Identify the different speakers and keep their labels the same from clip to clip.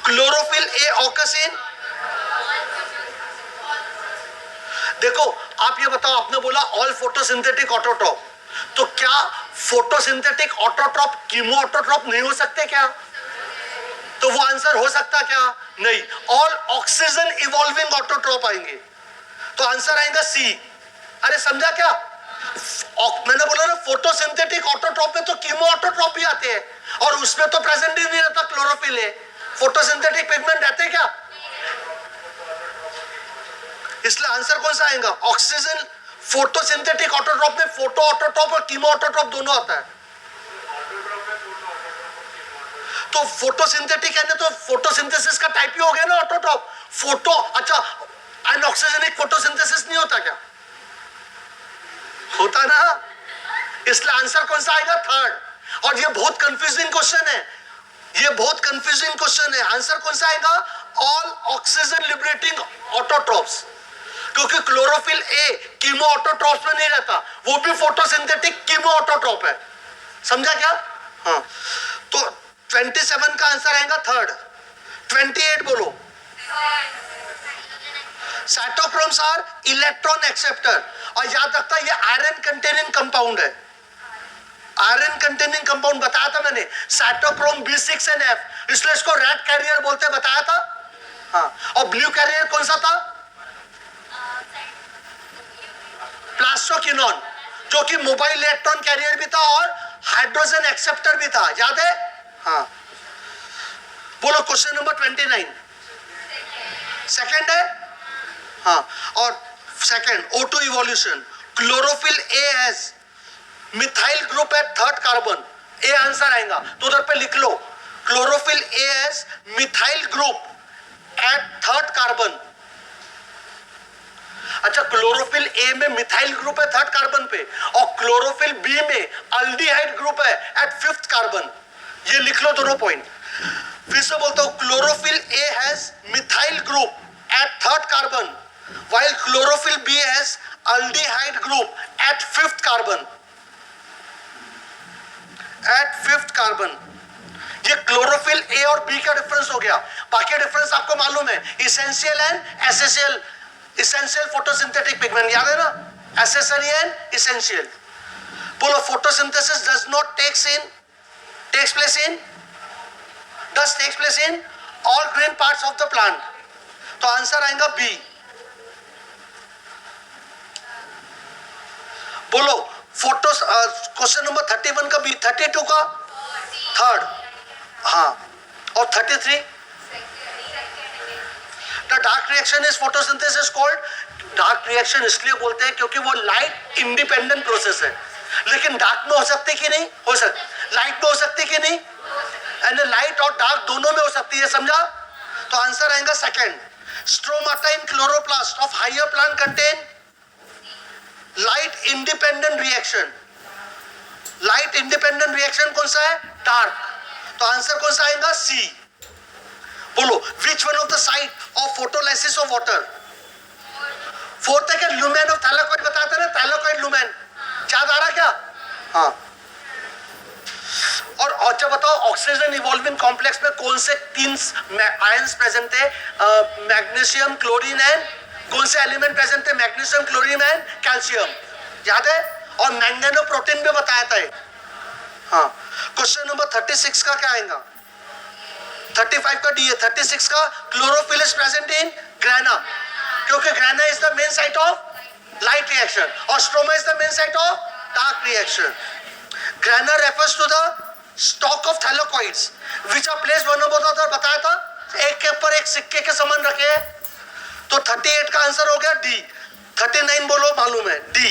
Speaker 1: Chlorophyll A AUKUS इन, देखो आप ये बताओ, आपने बोला ऑल फोटोसिंथेटिक ऑटोट्रॉप, तो क्या फोटोसिंथेटिक ऑटोट्रॉप कीमो ऑटोट्रॉप नहीं हो सकते क्या? तो वो आंसर हो सकता क्या? नहीं, ऑल ऑक्सीजन इवॉल्विंग ऑटोट्रॉप आएंगे, तो आंसर आएगा सी। अरे समझा क्या? मैंने बोला ना फोटोसिंथेटिक ऑटोट्रॉप में तो कीमो ऑटोट्रॉप भी आते हैं, और उसमें तो प्रेजेंट ही नहीं रहता क्लोरोफिल है, फोटोसिंथेटिक पिगमेंट रहते क्या? इसलिए आंसर कौन सा आएगा? ऑक्सीजन। फोटोसिंथेटिक ऑटोट्रॉप में फोटो ऑटोट्रॉप और कीमो ऑटोट्रॉप दोनों आता है। तो फोटोसिंथेटिक है ना, तो फोटोसिंथेसिस का टाइप ही हो गया ना ऑटोट्रॉप। फोटो, अच्छा अनऑक्सीजनिक फोटोसिंथेसिस नहीं होता क्या? होता ना, इसलिए आंसर कौन सा आएगा? थर्ड। और ये बहुत कंफ्यूजिंग क्वेश्चन है, ये बहुत कंफ्यूजिंग क्वेश्चन है। आंसर कौन सा आएगा? ऑल ऑक्सीजन लिबरेटिंग ऑटोट्रॉप्स, क्योंकि क्लोरोफिल ए कीमो ऑटोट्रॉप्स में नहीं रहता, वो भी फोटोसिंथेटिक कीमो ऑटोट्रॉप है। समझा क्या? हाँ, तो 27 का आंसर आएगा थर्ड। 28 बोलो। साइटोक्रोम्स आर इलेक्ट्रॉन एक्सेप्टर, और याद रखता ये आयरन कंटेनिंग कंपाउंड है। आयरन कंटेनिंग कंपाउंड बताया था मैंने, साइटोक्रोम B6 and F, इसलिए इसको रेड कैरियर बोलते, बताया था। हाँ, और ब्लू कैरियर कौन सा था? प्लास्टोक्विनोन, जो कि मोबाइल इलेक्ट्रॉन कैरियर भी था और हाइड्रोजन एक्सेप्टर भी था, याद है? हाँ, बोलो क्वेश्चन नंबर 29 सेकंड है। हाँ, और second O2 evolution, chlorophyll A has methyl group at third carbon, A answer आएगा, तो उधर पे लिख लो chlorophyll A has methyl group at third carbon. अच्छा, क्लोरोफिल ए में मिथाइल ग्रुप है थर्ड कार्बन पे, और क्लोरोफिल बी में अल्डिहाइड ग्रुप है एट फिफ्थ कार्बन, ये लिख लो दोनों पॉइंट। फिर से बोलता हूं, chlorophyll A has methyl group at third carbon, while chlorophyll B has aldehyde group at fifth carbon, at fifth carbon। ये क्लोरोफिल ए और बी का डिफरेंस हो गया, बाकी डिफरेंस आपको मालूम है, essential and essential. Essential photosynthetic pigment, याद है ना, एसेंशियल एंड इसेंशियल। बोलो photosynthesis does not takes place in all green parts of the plant, तो आंसर आएगा बी। बोलो फोटो, क्वेश्चन नंबर 31 का बी, 32 का थर्ड, हाँ, और 33 the dark reaction is photosynthesis called. Dark reaction इसलिए बोलते हैं क्योंकि वो लाइट इंडिपेंडेंट प्रोसेस है, लेकिन डार्क में हो सकती कि नहीं हो सकती, लाइट में हो सकती कि नहीं, एंड लाइट और डार्क दोनों में हो सकती है, समझा? तो आंसर आएगा second. Stromata in chloroplast of higher plant contain light independent reaction. Light independent reaction कौन सा है? डार्क, तो आंसर कौन सा आएगा? सी। बोलो which one of the site of photolysis of water? Fourth है क्या? लुमेन ऑफ थैलाकोइड बताया था ना, थैलाकोइड लुमेन, याद आ रहा क्या? हाँ, और अच्छा बताओ, ऑक्सीजन इवॉल्विंग कॉम्प्लेक्स में कौन से तीन आयंस प्रेजेंट थे? मैग्नीशियम, क्लोरीन एंड कौन से एलिमेंट प्रेजेंट थे? मैग्नीशियम, क्लोरीन एंड कैल्शियम, याद है? और मैंगनो प्रोटीन भी बताया था। हाँ, क्वेश्चन नंबर 36 का क्या आएगा? 35 का डी है, 36 का chlorophyll is present in grana, क्योंकि grana is the main site of light reaction और stroma is the main site of dark reaction. Grana refers to the stack of thylakoids which are placed one above the other, बताया था, एक के ऊपर एक सिक्के के समान रखे हैं, तो 38 का आंसर हो गया डी। 39 बोलो, मालूम है डी।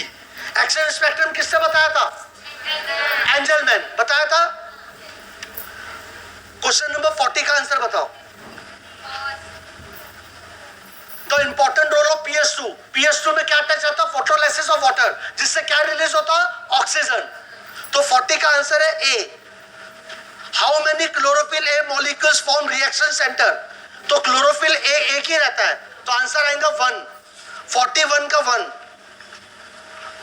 Speaker 1: एक्शन स्पेक्ट्रम किससे बताया था? एंजलमैन बताया था। क्वेश्चन नंबर 40 का आंसर बताओ। तो important role of PS2, PS2 में क्या अटैच आता? फोटोलाइसिस ऑफ वाटर, जिससे क्या रिलीज होता? ऑक्सीजन। तो 40 का आंसर है A. How many chlorophyll A molecules form reaction centre? तो क्लोरोफिल ए एक ही रहता है, तो आंसर आएगा 1। 41 का 1।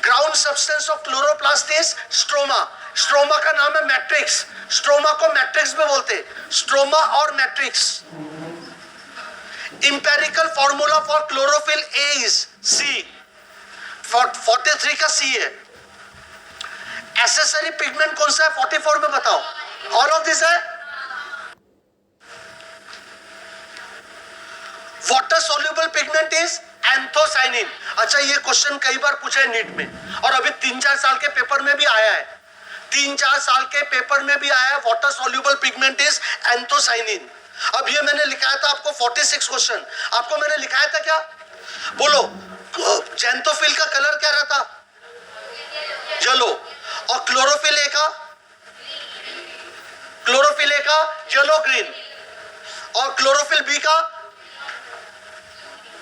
Speaker 1: Ground substance of chloroplast is stroma. Stroma का नाम है मैट्रिक्स, स्ट्रोमा को मैट्रिक्स में बोलते, स्ट्रोमा और matrix. Empirical formula for chlorophyll A is C, 43 का सी है। एसेसरी पिगमेंट कौन सा है 44 में बताओ? ऑल ऑफ दिस है। Water soluble pigment is anthocyanin. अच्छा, ये क्वेश्चन कई बार पूछा है नीट में, और अभी 3-4 साल के पेपर में भी आया है। 3-4 साल के पेपर में भी आया है, water soluble pigment is anthocyanin. अब ये मैंने लिखाया था आपको 46 क्वेश्चन, आपको मैंने लिखाया था क्या? बोलो, जेंथोफिल का कलर क्या रहता? येलो। और क्लोरोफिल ए का येलो ग्रीन, और क्लोरोफिल बी का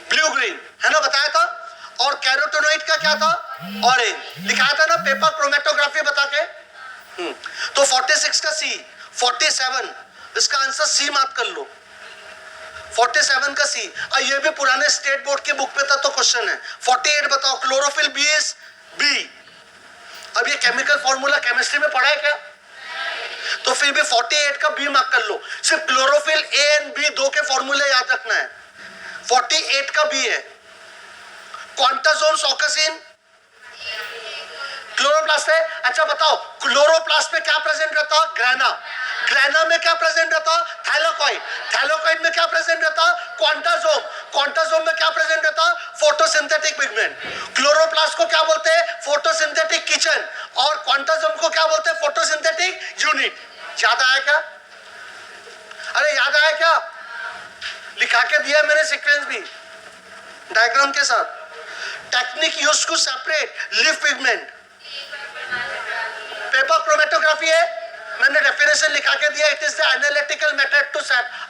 Speaker 1: ब्लू ग्रीन, है ना, बताया था। और कैरोटीनॉइड का क्या था? ऑरेंज। लिखाया था ना पेपर क्रोमेटोग्राफी बता के। तो 46 का सी, 47 इसका आंसर सी मार्क कर लो। 47 का सी। और ये भी पुराने स्टेट बोर्ड की बुक पे था तो क्वेश्चन है। 48 बताओ, क्लोरोफिल बी इज बी। अब ये केमिकल फॉर्मूला केमिस्ट्री में पढ़ा है क्या? तो फिर भी 48 का बी मार्क कर लो। सिर्फ क्लोरोफिल ए एंड बी दो के फॉर्मूले याद रखना है। 48 का बी है। क्वांटाजोम्स ऑकर्स इन क्लोरोप्लास्ट है। अच्छा बताओ, क्लोरोप्लास्ट में क्या प्रेजेंट रहता? ग्रेना। ग्रेना में क्या प्रेजेंट रहता? थैलेकॉइड। थैलेकॉइड में क्या प्रेजेंट रहता? क्वांटाजोम। क्वांटाजोम में क्या प्रेजेंट रहता? Photosynthetic pigment. क्लोरोप्लास्ट को क्या बोलते हैं? Photosynthetic kitchen. और क्वांटाजोम को क्या बोलते हैं? Photosynthetic unit. याद आया क्या? अरे याद आया क्या? लिखा के दिया मैंने सीक्वेंस भी डायग्राम के साथ। Technique used to separate leaf pigment, paper chromatography है। मैंने डेफिनेशन लिखा के दिया, it is the analytical method to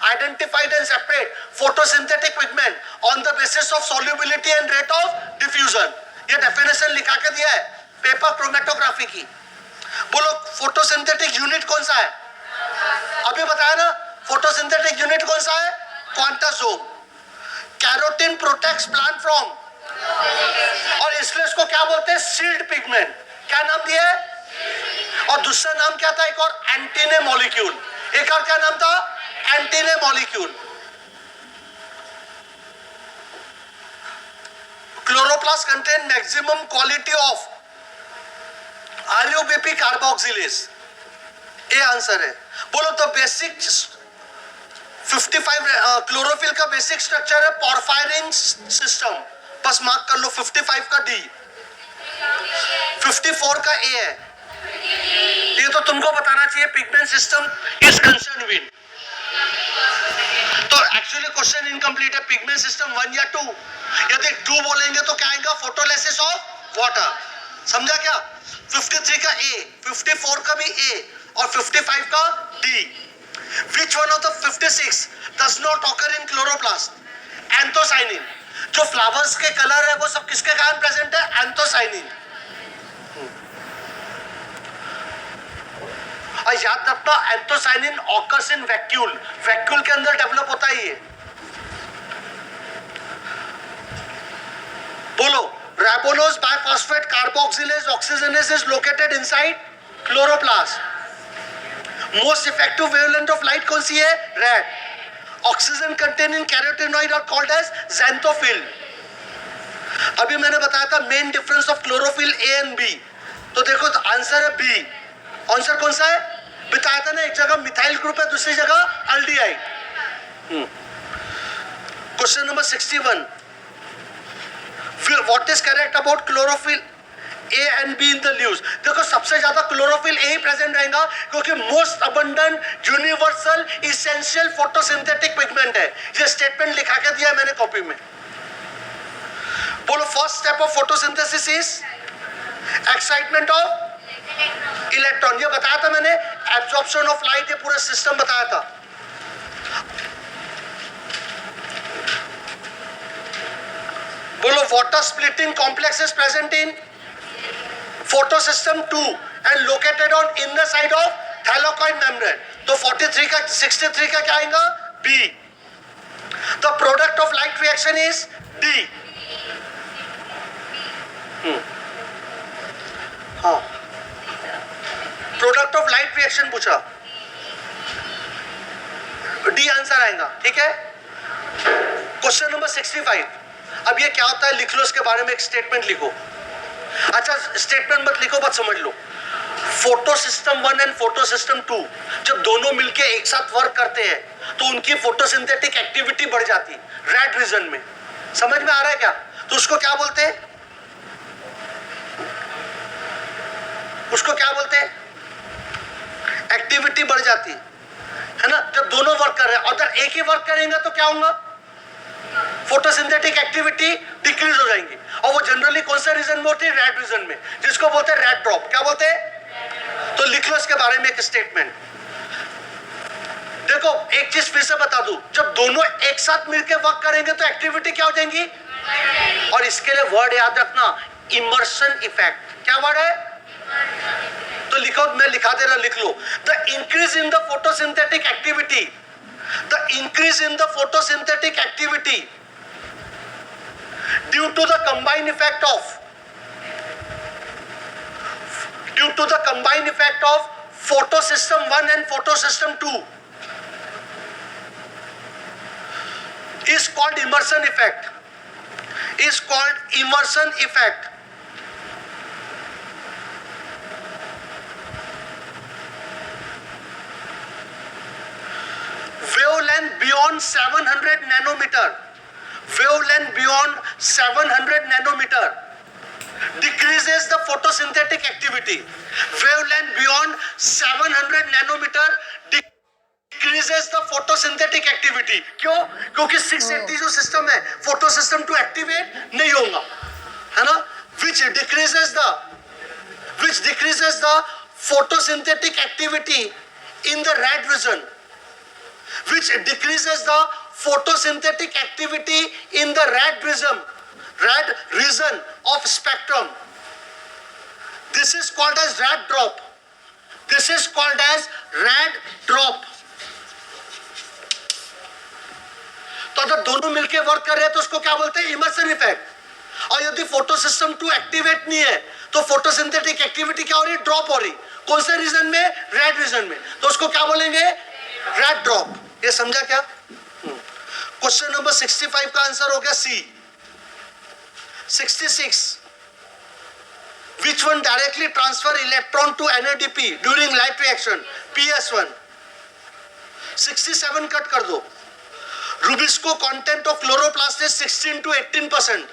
Speaker 1: identified and separate photosynthetic pigment on the basis of solubility and rate of diffusion. ये definition लिखा के दिया है पेपर क्रोमेटोग्राफी की। बोलो, फोटोसिंथेटिक यूनिट कौन सा है? अभी बताया ना, फोटोसिंथेटिक यूनिट कौन सा है? Quantasome. Carotene protects plant from, और इसलिए इसको क्या बोलते हैं? Sealed pigment. क्या नाम दिया है? और दूसरा नाम क्या था? एक और एंटीने मॉलिक्यूल। एक और क्या नाम था? Antennae molecule. Chloroplast contain maximum quality of RUBP carboxylase. ये आंसर है। बोलो तो बेसिक 55 क्लोरोफिल का बेसिक स्ट्रक्चर है पोरफायरिन सिस्टम। बस मार्क कर लो। 55 का डी, 54 का ए है। ये तो तुमको बताना चाहिए pigment system is concern with. तो एक्चुअली क्वेश्चन इनकम्प्लीट है। पिगमेंट सिस्टम 1 या 2? यदि 2 बोलेंगे तो क्या आएगा? Photolysis of water. समझा क्या? 53 का ए, 54 का भी ए, और 55 का D. Which one of the 56 does not occur in chloroplast? Anthocyanin। जो फ्लावर्स के कलर है वो सब किसके कारण प्रेजेंट है? एंथोसाइनिन। और याद रखना, anthocyanin occurs in vacuole. Vacuole के अंदर डेवलप होता है ये। बोलो, ribulose biphosphate carboxylase oxygenase is located inside chloroplast. Most effective wavelength of light कौन सी है? Red. Oxygen containing carotenoid are called as xanthophyll. अभी मैंने बताया था main difference of chlorophyll A and B. तो देखो, तो आंसर है बी। आंसर कौन सा है? बताया था ना, एक जगह मिथाइल ग्रुप है, दूसरी जगह aldehyde. Question number 61, what is correct about chlorophyll A and be in the leaves? देखो, सबसे ज्यादा क्लोरोफिल ए ही प्रेजेंट रहेगा क्योंकि most abundant universal essential photosynthetic pigment है। ये स्टेटमेंट लिखा के दिया है मैंने कॉपी में। बोलो, first step of photosynthesis is excitement of electron. ये बताया था मैंने, एब्जॉर्प्शन ऑफ लाइट, ये पूरा सिस्टम बताया था। बोलो, water splitting complex is present in photosystem 2 and located on inner side of thylakoid membrane। तो 43 का 63 का क्या आएगा? B। The product of light reaction is D। हाँ, प्रोडक्ट ऑफ लाइट रिएक्शन पूछा, डी आंसर आएगा। ठीक है, क्वेश्चन नंबर 65। अब ये क्या होता है, लिख लो इसके बारे में एक स्टेटमेंट लिखो। अच्छा स्टेटमेंट मत लिखो, बस समझ लो। Photosystem 1 and photosystem 2 जब दोनों मिलके एक साथ वर्क करते हैं तो उनकी फोटोसिंथेटिक एक्टिविटी बढ़ जाती रेड रीजन में। समझ में आ रहा है क्या? तो उसको क्या बोलते हैं, उसको क्या बोलते हैं? एक्टिविटी बढ़ जाती है ना, जब दोनों वर्क कर रहे हैं। अगर एक ही वर्क करेंगे तो क्या होगा, फोटोसिंथेटिक एक्टिविटी डिक्रीज हो जाएंगी। और वो जनरली कौन सा रीजन में होती है, रेड रीजन में, जिसको बोलते हैं रेड ड्रॉप। क्या बोलते हैं? तो लिख लो इसके बारे में एक स्टेटमेंट। देखो एक चीज फिर से बता दूं, जब दोनों एक साथ मिलकर वर्क करेंगे तो एक्टिविटी क्या हो जाएंगी, और इसके लिए वर्ड याद रखना, इमर्शन इफेक्ट। क्या वर्ड है? तो लिखो, मैं लिखा दे रहा, लिख लो। The increase in the photosynthetic activity, the increase in the photosynthetic activity due to the combined effect of photosystem 1 and photosystem 2 is called immersion effect, is called immersion effect. Wavelength beyond 700 nanometer, wavelength beyond 700 nanometer decreases the photosynthetic activity. Wavelength beyond 700 nanometer decreases the photosynthetic activity. क्यों? क्योंकि 680 जो system है photo system 2 activate नहीं होगा, है ना, which decreases the photosynthetic activity in the red region, which decreases the photosynthetic activity in the red region of spectrum. This is called as red drop. This is called as red drop. तो अगर दोनों मिलके work कर रहे हैं तो उसको क्या बोलते हैं, इमर्शन इफेक्ट। और यदि फोटो सिस्टम 2 एक्टिवेट नहीं है तो फोटोसिंथेटिक एक्टिविटी क्या हो रही है, ड्रॉप हो रही। कौन से रीजन में, रेड रीजन में, तो उसको क्या बोलेंगे, रेड ड्रॉप। ये समझा क्या? क्वेश्चन नंबर 65 का आंसर हो गया सी। 66, which one directly transfer electron to NADP during light reaction, PS1। 67 cut कर दो। Rubisco content of chloroplast is 16 to 18%।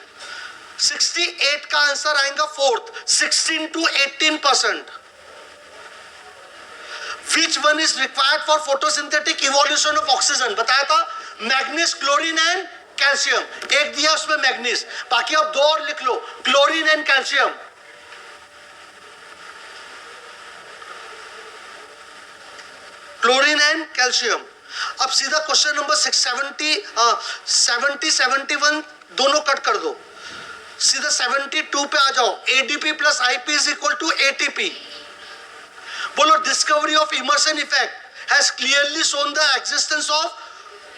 Speaker 1: 68 का आंसर आएगा fourth, 16 to 18%। Which one is required for photosynthetic evolution of oxygen? बताया था manganese, chlorine and calcium. एक दिया उसमें manganese, बाकी अब दो और लिख लो, chlorine and calcium. Chlorine and calcium. अब सीधा क्वेश्चन नंबर 70, 71 दोनों कट कर दो, सीधा 72 पे आ जाओ। ADP plus IP is equal to ATP. बोलो discovery of Emerson effect has clearly shown the existence of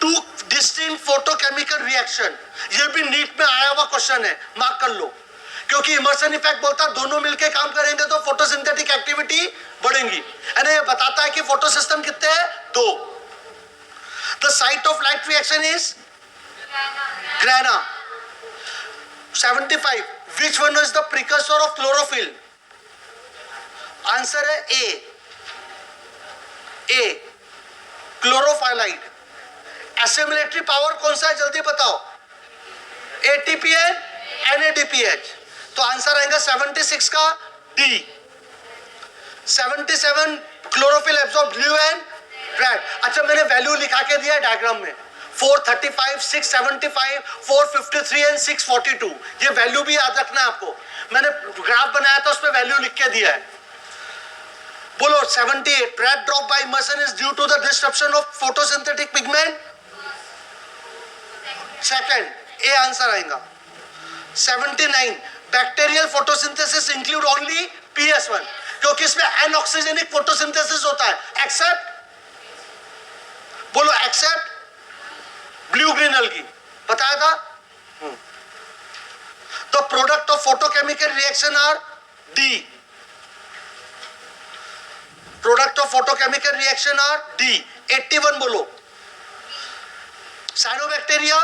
Speaker 1: 2 distinct photochemical reaction. ये भी नीट में आया हुआ क्वेश्चन है, मार्क कर लो, क्योंकि इमर्शन इफेक्ट बोलता है दोनों मिलकर काम करेंगे तो फोटोसिंथेटिक एक्टिविटी बढ़ेंगी, है ना। ये बताता है कि फोटो सिस्टम कितने हैं, 2। The site of light reaction is grana. 75, which one is the precursor of chlorophyll? Answer है ए क्लोरोफाइलाइड। एसिमिलेटरी पावर कौन सा है, जल्दी बताओ? ATP and NADPH. तो आंसर आएगा 76 का D. 77 chlorophyll absorb blue and red. अच्छा मैंने वैल्यू लिखा के दिया है डायग्राम में, 435, 675, 453 एंड 642। ये वैल्यू भी याद रखना है आपको, मैंने ग्राफ बनाया था उसमें वैल्यू लिख के दिया है। बोलो 78, red drop by Emerson is due to the disruption of photosynthetic pigment. Second A answer आएगा। 79, bacterial photosynthesis include only PS1, क्योंकि इसमें एनऑक्सीजेनिक फोटोसिंथेसिस होता है, एक्सेप्ट, बोलो एक्सेप्ट ब्लू ग्रीन अलगी, बताया था। The product of photochemical reaction are D. Product of photochemical reaction are D. 81 बोलो। Cyanobacteria,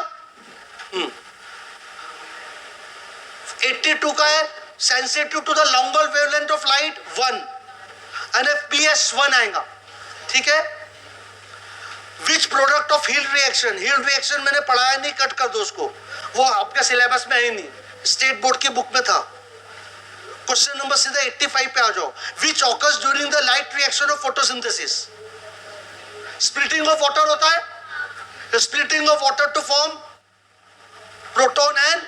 Speaker 1: 82 का है sensitive to the longer wavelength of light 1 and PS 1 आएगा, ठीक है। Which product of Hill reaction, Hill reaction मैंने पढ़ाया नहीं, कट कर दो उसको, वो आपका सिलेबस में है नहीं, स्टेट बोर्ड की बुक में था। क्वेश्चन नंबर सीधा 85 पे आ जाओ। Which occurs during the light reaction of photosynthesis, splitting of water होता है, splitting of water to form proton and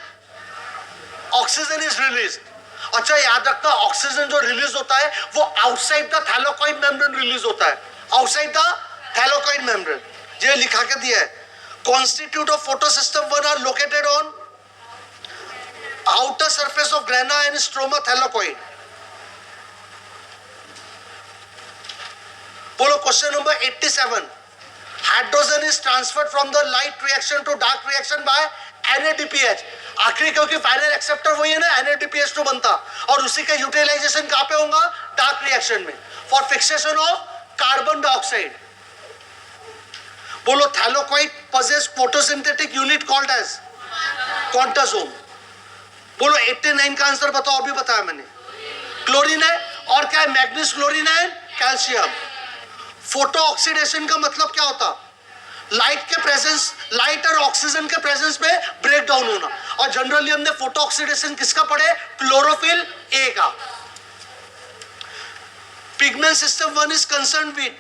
Speaker 1: oxygen is release. अच्छा याद रखना, ऑक्सीजन जो रिलीज होता है वो outside the thylakoid membrane release होता है, आउटसाइड द थैलेकोइड मेम्ब्रेन, ये लिखा के दिया है। Constitute of photosystem 1 are located on outer surface of grana and stroma thylakoid. बोलो question number 87, hydrogen is transferred from the light reaction to dark reaction by NADPH। आखिरी क्योंकि final acceptor वही है ना, NADPH2 बनता, और उसी का यूटिलाइजेशन कहां पे होगा, डार्क रिएक्शन में, for fixation of carbon dioxide. बोलो थैलेकोइड possess photosynthetic unit called as quantasome. बोलो 89 का आंसर बताओ, अभी बताया मैंने, क्लोरीन है, और क्या है, मैग्नीज, क्लोरीन है, कैल्शियम। फोटो ऑक्सीडेशन का मतलब क्या होता, लाइट के प्रेजेंस, लाइट और ऑक्सीजन के प्रेजेंस में ब्रेक डाउन होना, और जनरली हमने फोटो ऑक्सीडेशन किसका पढ़े, क्लोरोफिल ए का। Pigment system 1 is concern with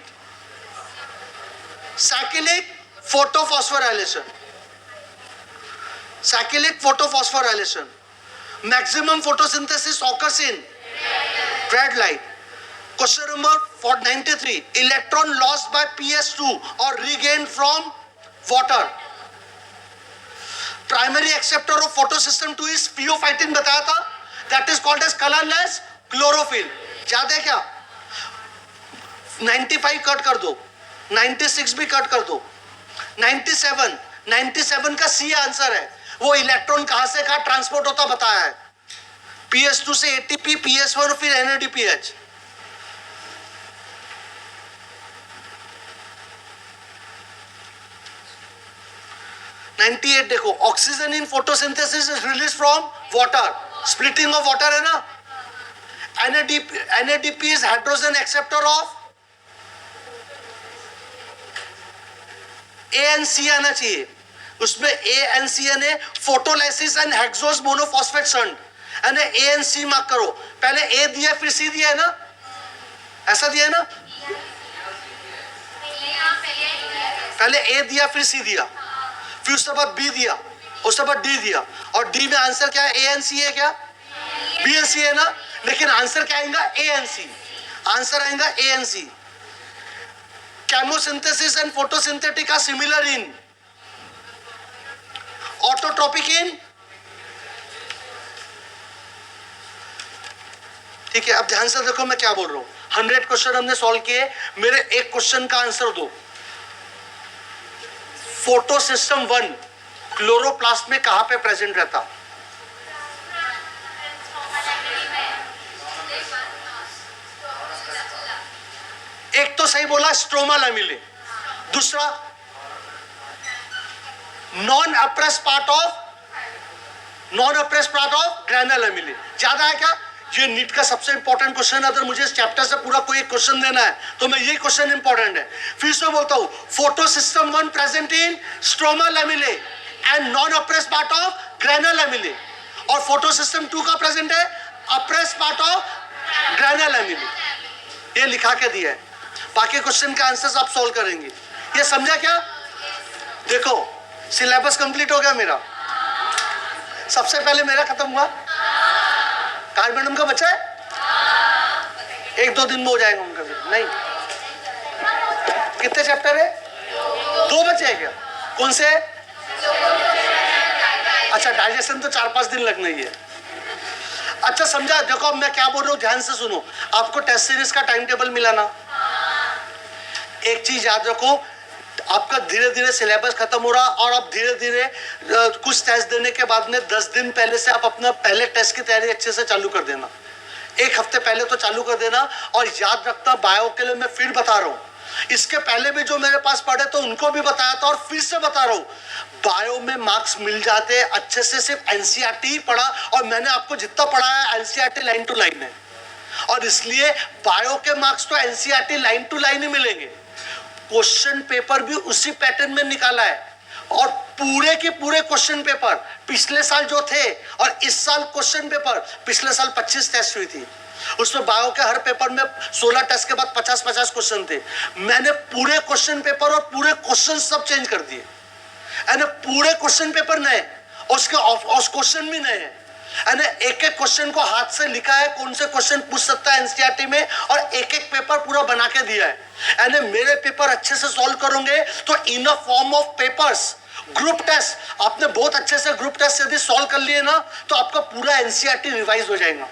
Speaker 1: cyclic photophosphorylation, cyclic photophosphorylation. Maximum photosynthesis occurs in red light. Question number 93, electron lost by PS2 or regained from water. Primary acceptor of photosystem 2 is pheophytin, बताया था, that is called as colorless chlorophyll। याद है क्या, 95 cut कर दो, 96 भी cut कर दो, 97 का सी आंसर है। वो इलेक्ट्रॉन कहां से कहां ट्रांसपोर्ट होता बताया है, PS2 से ATP, PS1 फिर NADPH। देखो, oxygen in photosynthesis is release from water, splitting of water है ना। NADP is hydrogen acceptor of ANC आना चाहिए, उसमें ANCN है, photolysis and hexose monophosphate shunt, यानी ANC मार्क करो, पहले A दिया फिर C दिया है ना, ऐसा दिया है ना, पहले A दिया फिर C दिया, फिर उसके बाद B दिया, उसके बाद D दिया, और D में आंसर क्या है, ANC है क्या, BNC है ना, लेकिन आंसर क्या आएगा, ANC, आंसर आएगा ANC। Chemosynthesis and photosynthetic are similar in, autotrophic in, ठीक है। अब ध्यान से देखो मैं क्या बोल रहा हूं, 100 क्वेश्चन हमने सॉल्व किए, मेरे एक क्वेश्चन का आंसर दो। फोटोसिस्टम 1 क्लोरोप्लास्ट में कहां पे प्रेजेंट रहता, एक तो सही बोला स्ट्रोमा लैमेले, दूसरा non appressed part of grana लैमेले। ज्यादा है क्या, ये नीट का सबसे इंपॉर्टेंट क्वेश्चन है, अगर मुझे इस चैप्टर से पूरा कोई क्वेश्चन देना है तो मैं ये क्वेश्चन इंपॉर्टेंट है। फिर से बोलता हूं, photosystem 1 present in stroma lamellae and non appressed part of grana lamellae, और फोटोसिस्टम 2 का प्रेजेंट है appressed part of grana lamellae, ये लिखा के दिया है। बाकी क्वेश्चन का आंसर्स आप सॉल्व करेंगे, ये समझा क्या। देखो सिलेबस कंप्लीट हो गया मेरा, सबसे पहले मेरा खत्म हुआ, कार मैडम का बचा है, 1-2 दिन में हो जाएगा उनका भी, नहीं कितने चैप्टर है, 2 बचे हैं क्या, कौन से, अच्छा डाइजेशन तो 4-5 दिन लगना ही है। अच्छा समझा, देखो अब मैं क्या बोल रहा हूँ, ध्यान से सुनो, आपको टेस्ट सीरीज का टाइम टेबल मिला ना, एक चीज याद रखो, आपका धीरे धीरे सिलेबस खत्म हो रहा, और अब धीरे धीरे कुछ टेस्ट देने के बाद में 10 दिन पहले से आप अपना पहले टेस्ट की तैयारी अच्छे से चालू कर देना, 1 हफ्ते पहले तो चालू कर देना। और याद रखना, बायो के लिए मैं फिर बता रहा हूँ, इसके पहले भी जो मेरे पास पढ़े तो उनको भी बताया था और फिर से बता रहा हूं, बायो में मार्क्स मिल जाते हैं अच्छे से। सिर्फ एनसीईआरटी पढ़ा और मैंने आपको जितना पढ़ाया एनसीईआरटी लाइन टू लाइन है, और इसलिए बायो के मार्क्स तो एनसीईआरटी लाइन टू लाइन ही मिलेंगे। क्वेश्चन पेपर भी उसी पैटर्न में निकाला है, और पूरे के पूरे क्वेश्चन पेपर पिछले साल जो थे और इस साल क्वेश्चन पेपर, पिछले साल 25 टेस्ट हुई थी, उसमें बायो के हर पेपर में 16 टेस्ट के बाद 50-50 क्वेश्चन थे। मैंने पूरे क्वेश्चन पेपर और पूरे क्वेश्चन सब चेंज कर दिए, यानी पूरे क्वेश्चन पेपर नए और उसके क्वेश्चन भी नए हैं। यानी एक एक क्वेश्चन को हाथ से लिखा है, कौन से क्वेश्चन पूछ सकता है एनसीईआरटी में, और एक एक पेपर पूरा बना के दिया है। यानी मेरे पेपर अच्छे से सॉल्व करोगे तो in a form of papers, group test आपने बहुत अच्छे से ग्रुप टेस्ट यदि सॉल्व कर लिए ना तो आपका पूरा एनसीईआरटी रिवाइज हो जाएगा,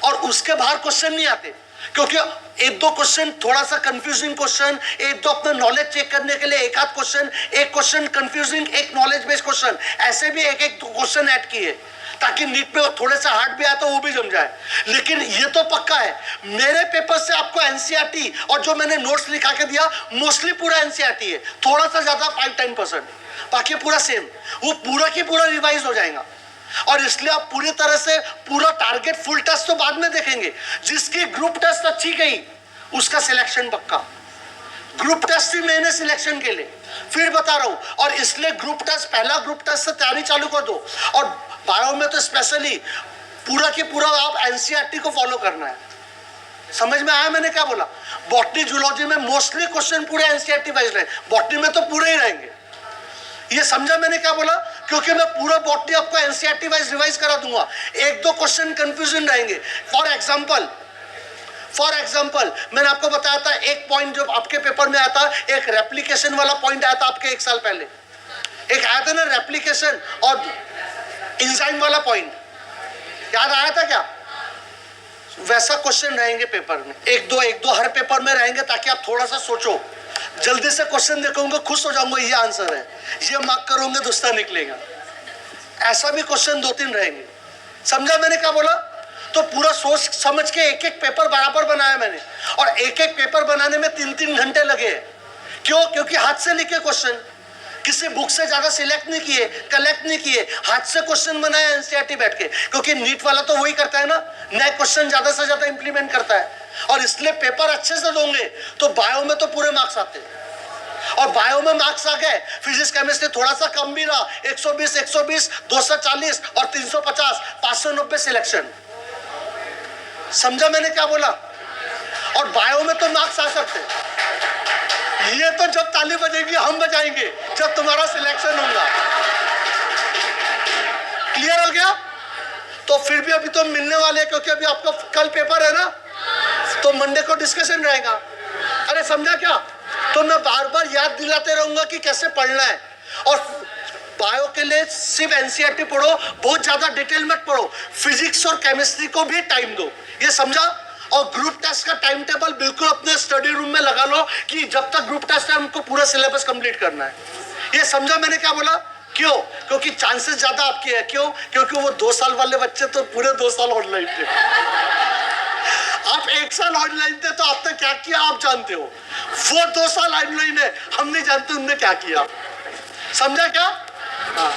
Speaker 1: और उसके बाहर क्वेश्चन नहीं आते। क्योंकि एक दो क्वेश्चन थोड़ा सा कंफ्यूजिंग क्वेश्चन, एक दो अपना नॉलेज चेक करने के लिए एक आध क्वेश्चन, एक क्वेश्चन कंफ्यूजिंग, एक नॉलेज बेस्ड क्वेश्चन, ऐसे भी एक एक क्वेश्चन ऐड किए ताकि नीट पे थोड़े सा हार्ड भी आए तो वो भी जम जाए। लेकिन ये तो पक्का है मेरे पेपर से आपको एनसीईआरटी और जो मैंने नोट्स लिखा के दिया मोस्टली पूरा एनसीईआरटी है, थोड़ा सा ज्यादा 5-10%, बाकी पूरा सेम, वो पूरा की पूरा रिवाइज हो जाएगा। और इसलिए आप पूरी तरह से पूरा टारगेट फुल टेस्ट तो बाद में देखेंगे, जिसकी ग्रुप टेस्ट अच्छी गई उसका सिलेक्शन पक्का। ग्रुप टेस्ट ही मैंने सिलेक्शन के लिए फिर बता रहा हूं, और इसलिए ग्रुप टेस्ट, पहला ग्रुप टेस्ट से तैयारी चालू कर दो। और बायो में तो स्पेशली पूरा की पूरा आप एनसीईआरटी को फॉलो करना है। समझ में आया मैंने क्या बोला? बॉटनी जूलॉजी में मोस्टली क्वेश्चन पूरे एनसीईआरटी वाइज रहे, बॉटनी में तो पूरे ही रहेंगे। ये समझा मैंने क्या बोला? क्योंकि मैं पूरा बॉटनी आपको एनसीईआरटी वाइज रिवाइज करा दूंगा, एक दो क्वेश्चन कंफ्यूजन रहेंगे। फॉर एग्जाम्पल मैंने आपको बताया था एक पॉइंट जो आपके पेपर में आया था, एक रेप्लिकेशन वाला पॉइंट आया था आपके एक साल पहले, एक आया था ना रेप्लिकेशन और इंजाइम वाला पॉइंट, याद आया था क्या? वैसा क्वेश्चन रहेंगे पेपर में, एक दो हर पेपर में रहेंगे, ताकि आप थोड़ा सा सोचो। जल्दी से क्वेश्चन देखोगे खुश हो जाऊंगा ये आंसर है, ये मार्क करोगे दूसरा निकलेगा। ऐसा भी क्वेश्चन 2-3 रहेंगे। समझा मैंने क्या बोला? तो पूरा सोच समझ के एक एक पेपर बराबर बनाया मैंने, और एक एक पेपर बनाने में 3-3 घंटे लगे। क्यों? क्योंकि हाथ से लिखे क्वेश्चन, किसी बुक से ज्यादा सिलेक्ट नहीं किए, कलेक्ट नहीं किए, हाथ से क्वेश्चन बनाया एनसीईआरटी बैठ के। क्योंकि नीट वाला तो वही करता है ना, नए क्वेश्चन ज्यादा से ज्यादा इंप्लीमेंट करता है, और इसलिए पेपर अच्छे से दोगे तो बायो में तो पूरे मार्क्स आते हैं। और बायो में मार्क्स आ गए, फिजिक्स केमिस्ट्री थोड़ा सा कम भी रहा, 120, 240 और 350, 590 सिलेक्शन। समझा मैंने क्या बोला? और बायो में तो मार्क्स आ सकते हैं। ये तो जब ताली बजेगी हम बजाएंगे जब तुम्हारा सिलेक्शन होगा। क्लियर हो गया? तो फिर भी अभी तो मिलने वाले हैं, क्योंकि अभी आपका कल पेपर है ना, तो मंडे को डिस्कशन रहेगा। अरे समझा क्या? तो मैं बार बार याद दिलाते रहूंगा कि कैसे पढ़ना है। और बायो के लिए सिर्फ एनसीईआरटी पढ़ो, बहुत ज्यादा डिटेल मत पढ़ो, फिजिक्स और केमिस्ट्री को भी टाइम दो, ये समझा? और ग्रुप टेस्ट का टाइम टेबल बिल्कुल अपने स्टडी रूम में लगा लो कि जब तक ग्रुप टेस्ट है हमको पूरा सिलेबस कंप्लीट करना है। ये समझा मैंने क्या बोला? क्यों? क्योंकि चांसेस ज्यादा आपके हैं। क्यों? क्योंकि वो 2 साल वाले बच्चे तो पूरे 2 साल ऑनलाइन थे, आप 1 साल ऑनलाइन थे, तो आपने क्या किया आप जानते हो। वो 2 साल ऑनलाइन है, हम नहीं जानते उनने क्या किया। समझा क्या? हाँ।